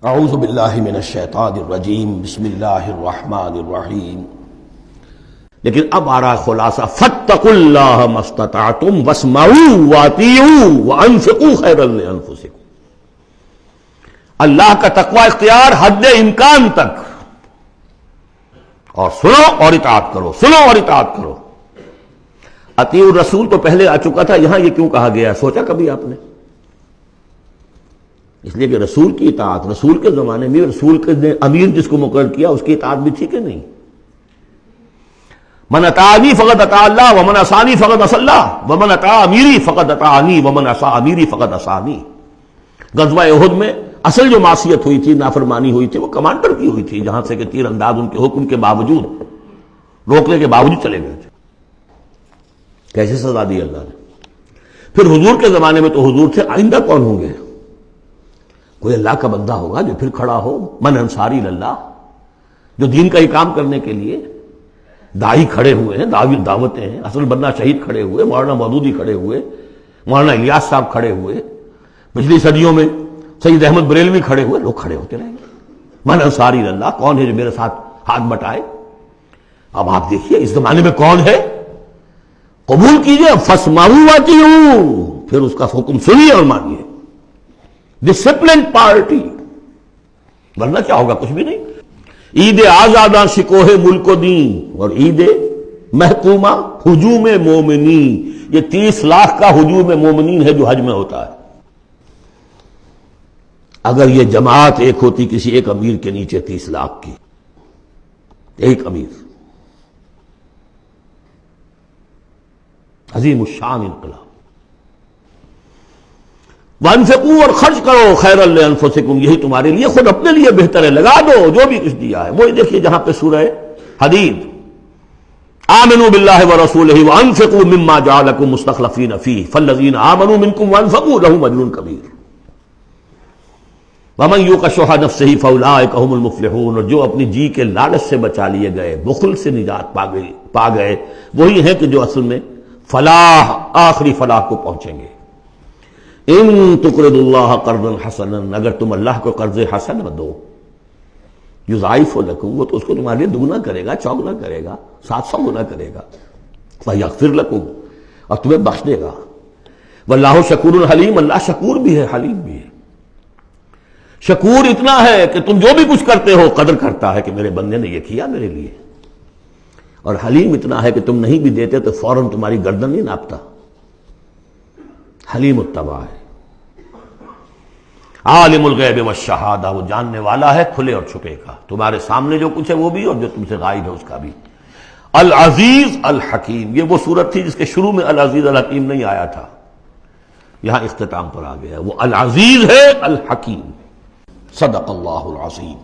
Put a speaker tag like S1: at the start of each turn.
S1: اعوذ باللہ من الشیطان الرجیم بسم اللہ الرحمن الرحیم. لیکن اب آ رہا خلاصہ فاتقوا اللہ ما استطعتم واسمعوا واطیعوا وانفقوا خیرا لانفسکم. اللہ کا تقوی اختیار حد امکان تک، اور سنو اور اطاعت کرو، سنو اور اطاعت کرو. اطیعوا الرسول تو پہلے آ چکا تھا، یہاں یہ کیوں کہا گیا؟ سوچا کبھی آپ نے؟ اس لیے کہ رسول کی اطاعت، رسول کے زمانے میں رسول کے امیر جس کو مقرر کیا اس کی اطاعت بھی تھی کہ نہیں؟ من اطاعنی فقد اطاع اللہ ومن عصانی فقد عصى اللہ ومن اطاع امیری فقد اطاعنی ومن عصى امیری فقد عصانی. غزوہ احد میں اصل جو معصیت ہوئی تھی، نافرمانی ہوئی تھی، وہ کمانڈر کی ہوئی تھی، جہاں سے کہ تیر انداز ان کے حکم کے باوجود، روکنے کے باوجود چلے گئے تھے. کیسے سزا دی اللہ نے؟ پھر حضور کے زمانے میں تو حضور تھے، آئندہ کون ہوں گے؟ کوئی اللہ کا بندہ ہوگا جو پھر کھڑا ہو، من انصاری اللہ، جو دین کا ہی کام کرنے کے لیے داعی کھڑے ہوئے ہیں، دعوتیں ہیں. اصل بندہ شہید کھڑے ہوئے، مولانا مودودی کھڑے ہوئے، مولانا الیاس صاحب کھڑے ہوئے، پچھلی صدیوں میں سید احمد بریلوی کھڑے ہوئے. لوگ کھڑے ہوتے رہیں گے. من انصاری اللہ، کون ہے جو میرے ساتھ ہاتھ بٹائے؟ اب آپ دیکھیے اس زمانے میں کون ہے؟ قبول کیجئے، فاسمعوا واطیعوا، پھر اس کا حکم سنیے اور مانیے. ڈسپلن پارٹی، ورنہ کیا ہوگا؟ کچھ بھی نہیں. عید آزاداں شکوہ ملک و دین اور عید محکومہ ہجوم مومنین. یہ 30 لاکھ کا ہجوم مومنین ہے جو حج میں ہوتا ہے. اگر یہ جماعت ایک ہوتی کسی ایک امیر کے نیچے 30 لاکھ کی، ایک امیر، عظیم الشان انقلاب. وانفقوا، اور خرچ کرو، خیرا لانفسکم، یہی تمہارے لیے، خود اپنے لیے بہتر ہے. لگا دو جو بھی کچھ دیا ہے. وہی دیکھیے جہاں پہ سورہ حدید، آمنوا باللہ ورسولہ وانفقوا مما جعلکم مستخلفین فیہ فالذین آمنوا منکم وانفقوا لهم اجر کبیر ومن یوق شح نفسہ فاولئک هم المفلحون. اور جو اپنی جی کے لالچ سے بچا لیے گئے، بخل سے نجات پا گئے، وہی ہیں کہ جو اصل میں فلاح، آخری فلاح کو پہنچیں گے. ان تقرضوا اللہ قرضا حسنا، اگر تم اللہ کو قرض حسن دو، یضاعف لکم، وہ تو اس کو تمہارے لیے دگنا کرے گا، چوگنا کرے گا، 700 گنا کرے گا. فیغفر لکم، اور تمہیں بخش دے گا. واللہ شکور حلیم، اللہ شکور بھی ہے، حلیم بھی ہے. شکور اتنا ہے کہ تم جو بھی کچھ کرتے ہو قدر کرتا ہے کہ میرے بندے نے یہ کیا میرے لیے. اور حلیم اتنا ہے کہ تم نہیں بھی دیتے تو فوراً تمہاری گردن نہیں ناپتا. حلیم الطبع ہے. عالم الغیب والشہادہ، وہ جاننے والا ہے کھلے اور چھپے کا، تمہارے سامنے جو کچھ ہے وہ بھی اور جو تم سے غائب ہے اس کا بھی. العزیز الحکیم، یہ وہ صورت تھی جس کے شروع میں العزیز الحکیم نہیں آیا تھا، یہاں اختتام پر آ گیا. وہ العزیز ہے الحکیم. صدق اللہ العظیم.